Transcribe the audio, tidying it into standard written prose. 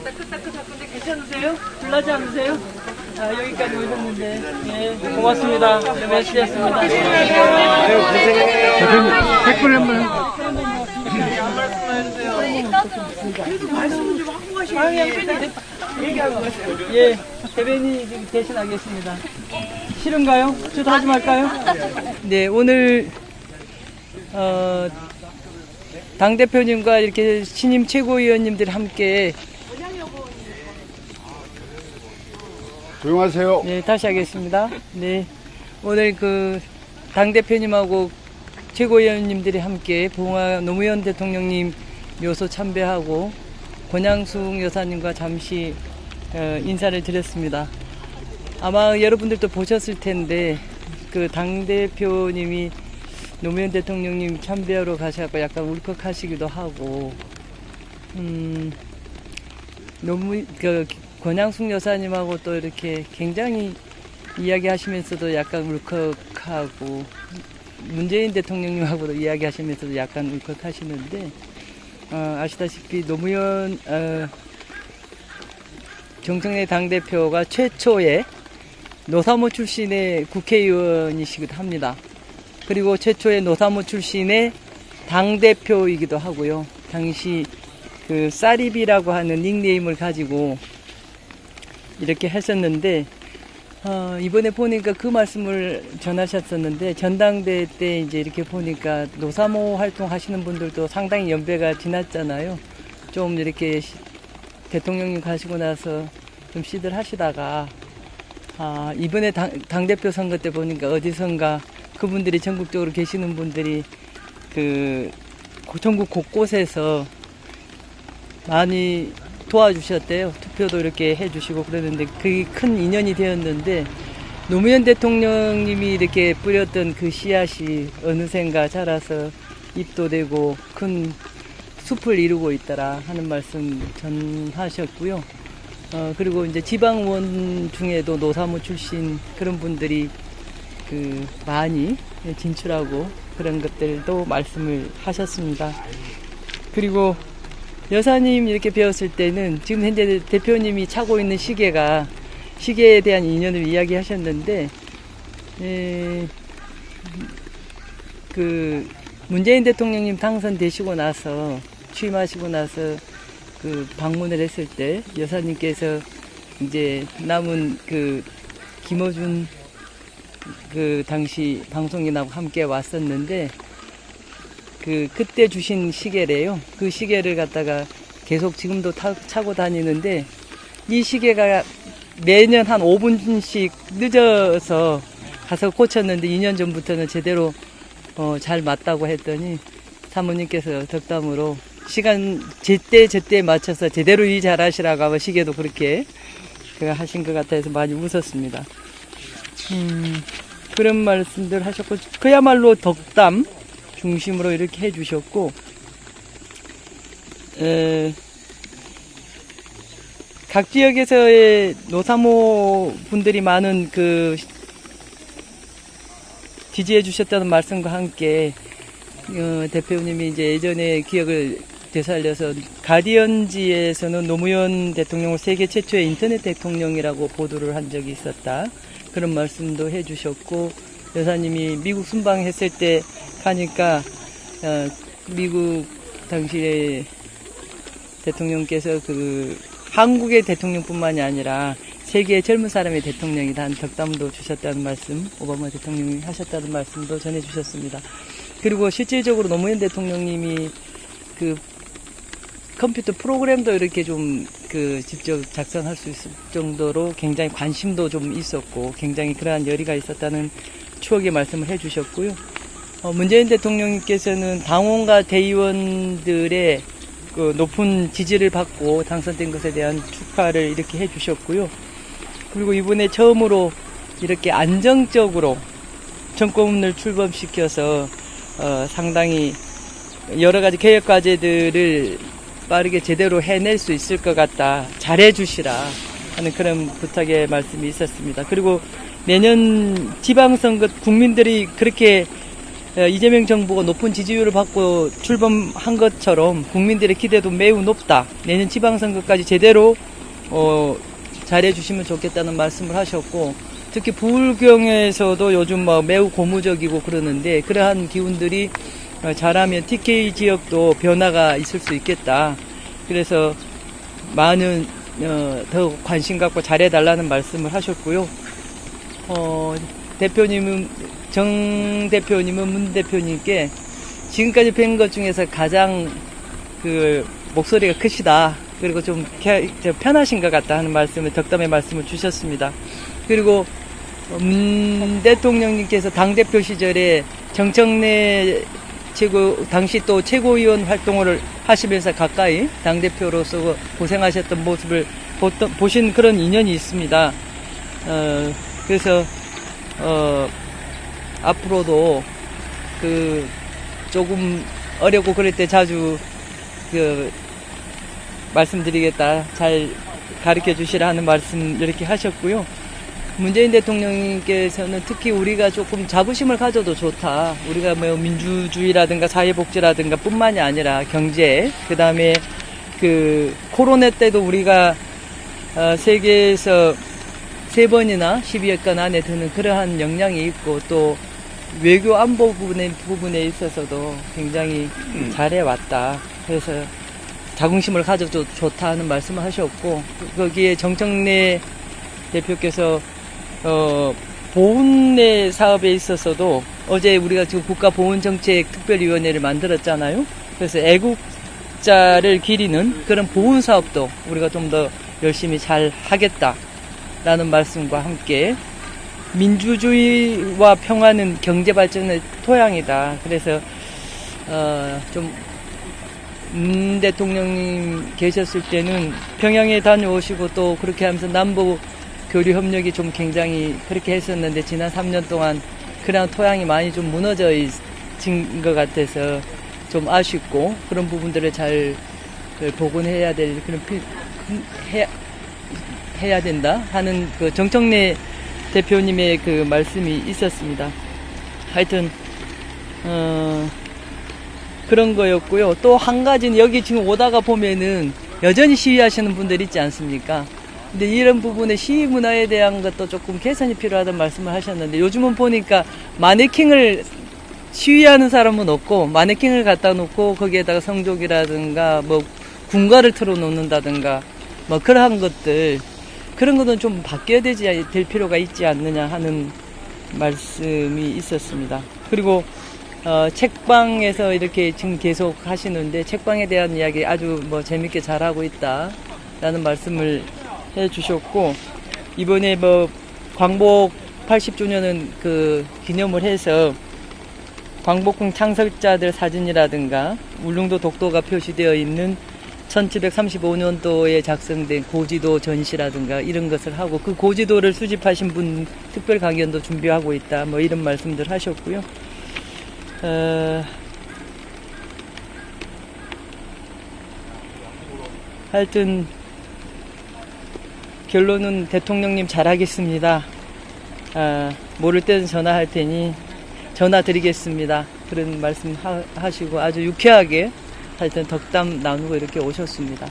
따끈따끈한데 괜찮으세요? 불나지 않으세요? 아, 여기까지 오셨는데, 네, 고맙습니다. 네, merci,였습니다. 아유, 고생해요. 댓글 한번. 그래도 말씀을 좀 하고 가셔야지. 얘기하고 가세요. 예, 대변인이 지금 대신하겠습니다. 싫은가요? 저도 하지 말까요? 네, 오늘, 당대표님과 이렇게 신임 최고위원님들 함께 조용하세요. 네, 다시 하겠습니다. 네, 오늘 그 당대표님하고 최고위원님들이 함께 봉화 노무현 대통령님 묘소 참배하고 권양숙 여사님과 잠시 인사를 드렸습니다. 아마 여러분들도 보셨을 텐데 그 당대표님이 노무현 대통령님 참배하러 가셔서 약간 울컥하시기도 하고 너무 권양숙 여사님하고 또 이렇게 굉장히 이야기하시면서도 약간 울컥하고 문재인 대통령님하고도 이야기하시면서도 약간 울컥하시는데 아시다시피 노무현 정청래 당대표가 최초의 노사모 출신의 국회의원이시기도 합니다. 그리고 최초의 노사모 출신의 당대표이기도 하고요. 당시 그 쌀입이라고 하는 닉네임을 가지고 이렇게 했었는데 이번에 보니까 그 말씀을 전하셨었는데 전당대회 때 이제 이렇게 보니까 노사모 활동하시는 분들도 상당히 연배가 지났잖아요. 좀 이렇게 대통령님 가시고 나서 좀 시들하시다가 이번에 당대표 선거 때 보니까 어디선가 그분들이 전국적으로 계시는 분들이 그 전국 곳곳에서 많이 도와주셨대요. 투표도 이렇게 해주시고 그러는데 그게 큰 인연이 되었는데 노무현 대통령님이 이렇게 뿌렸던 그 씨앗이 어느샌가 자라서 잎도 되고 큰 숲을 이루고 있더라 하는 말씀 전하셨고요. 그리고 이제 지방의원 중에도 노사모 출신 그런 분들이 그 많이 진출하고 그런 것들도 말씀을 하셨습니다. 그리고 여사님 이렇게 배웠을 때는 지금 현재 대표님이 차고 있는 시계에 대한 인연을 이야기하셨는데 그 문재인 대통령님 당선되시고 나서 취임하시고 나서 그 방문을 했을 때 여사님께서 이제 남은 그 김어준 그 당시 방송인하고 함께 왔었는데 그때 주신 시계래요. 그 시계를 갖다가 계속 지금도 차고 다니는데 이 시계가 매년 한 5분씩 늦어서 가서 고쳤는데 2년 전부터는 제대로 잘 맞다고 했더니 사모님께서 덕담으로 시간 제때 맞춰서 제대로 일 잘하시라고 하고 시계도 그렇게 하신 것 같아서 많이 웃었습니다. 그런 말씀들 하셨고 그야말로 덕담 중심으로 이렇게 해주셨고 각 지역에서의 노사모 분들이 많은 그 지지해 주셨다는 말씀과 함께 대표님이 이제 예전에 기억을 되살려서 가디언지에서는 노무현 대통령을 세계 최초의 인터넷 대통령이라고 보도를 한 적이 있었다. 그런 말씀도 해주셨고 여사님이 미국 순방했을 때 가니까 미국 당시에 대통령께서 그 한국의 대통령뿐만이 아니라 세계의 젊은 사람의 대통령이다 한 덕담도 주셨다는 말씀, 오바마 대통령이 하셨다는 말씀도 전해주셨습니다. 그리고 실질적으로 노무현 대통령님이 그 컴퓨터 프로그램도 이렇게 좀 그 직접 작성할 수 있을 정도로 굉장히 관심도 좀 있었고 굉장히 그러한 열의가 있었다는 추억의 말씀을 해주셨고요. 문재인 대통령님께서는 당원과 대의원들의 그 높은 지지를 받고 당선된 것에 대한 축하를 이렇게 해주셨고요. 그리고 이번에 처음으로 이렇게 안정적으로 정권을 출범시켜서 상당히 여러 가지 개혁 과제들을 빠르게 제대로 해낼 수 있을 것 같다. 잘해주시라 하는 그런 부탁의 말씀이 있었습니다. 그리고 내년 지방선거 국민들이 그렇게 이재명 정부가 높은 지지율을 받고 출범한 것처럼 국민들의 기대도 매우 높다. 내년 지방선거까지 제대로 잘해주시면 좋겠다는 말씀을 하셨고, 특히 부울경에서도 요즘 매우 고무적이고 그러는데, 그러한 기운들이 잘하면 TK 지역도 변화가 있을 수 있겠다. 그래서 많은 더 관심 갖고 잘해달라는 말씀을 하셨고요. 정 대표님은 문 대표님께 지금까지 뵌 것 중에서 가장 목소리가 크시다. 그리고 좀 편하신 것 같다 하는 덕담의 말씀을 주셨습니다. 그리고 문 대통령님께서 당대표 시절에 정청래 당시 또 최고위원 활동을 하시면서 가까이 당대표로서 고생하셨던 모습을 보신 그런 인연이 있습니다. 그래서, 앞으로도 조금 어렵고 그럴 때 자주 말씀드리겠다. 잘 가르쳐 주시라 하는 말씀 이렇게 하셨고요. 문재인 대통령님께서는 특히 우리가 조금 자부심을 가져도 좋다. 우리가 민주주의라든가 사회복지라든가 뿐만이 아니라 경제, 그 다음에 코로나 때도 우리가 세계에서 3번이나 12위권 안에 드는 그러한 역량이 있고, 또 외교 안보 부분에 있어서도 굉장히 잘해왔다. 그래서 자긍심을 가져도 좋다 하는 말씀을 하셨고, 거기에 정청래 대표께서 보훈의 사업에 있어서도 어제 우리가 지금 국가보훈정책특별위원회를 만들었잖아요. 그래서 애국자를 기리는 그런 보훈 사업도 우리가 좀 더 열심히 잘 하겠다라는 말씀과 함께, 민주주의와 평화는 경제발전의 토양이다. 그래서 문 대통령님 계셨을 때는 평양에 다녀오시고 또 그렇게 하면서 남북 교류 협력이 좀 굉장히 그렇게 했었는데, 지난 3년 동안 그런 토양이 많이 좀 무너진 것 같아서 좀 아쉽고, 그런 부분들을 잘 복원해야 될 해야 된다 하는 정청래 대표님의 말씀이 있었습니다. 하여튼 그런 거였고요. 또 한 가지는 여기 지금 오다가 보면은 여전히 시위하시는 분들 있지 않습니까? 근데 이런 부분에 시위 문화에 대한 것도 조금 개선이 필요하다는 말씀을 하셨는데, 요즘은 보니까 마네킹을 시위하는 사람은 없고 마네킹을 갖다 놓고 거기에다가 성족이라든가 군가를 틀어 놓는다든가 그러한 것들, 그런 것은 좀 바뀌어야 될 필요가 있지 않느냐 하는 말씀이 있었습니다. 그리고 책방에서 이렇게 지금 계속 하시는데, 책방에 대한 이야기 아주 재밌게 잘하고 있다라는 말씀을 해 주셨고, 이번에 광복 80주년은 기념을 해서 광복궁 창설자들 사진이라든가 울릉도 독도가 표시되어 있는 1735년도에 작성된 고지도 전시라든가 이런 것을 하고, 그 고지도를 수집하신 분 특별 강연도 준비하고 있다. 이런 말씀들 하셨고요. 하여튼 결론은 대통령님 잘하겠습니다. 모를 때는 전화할 테니 전화 드리겠습니다. 그런 말씀 하시고 아주 유쾌하게 하여튼 덕담 나누고 이렇게 오셨습니다.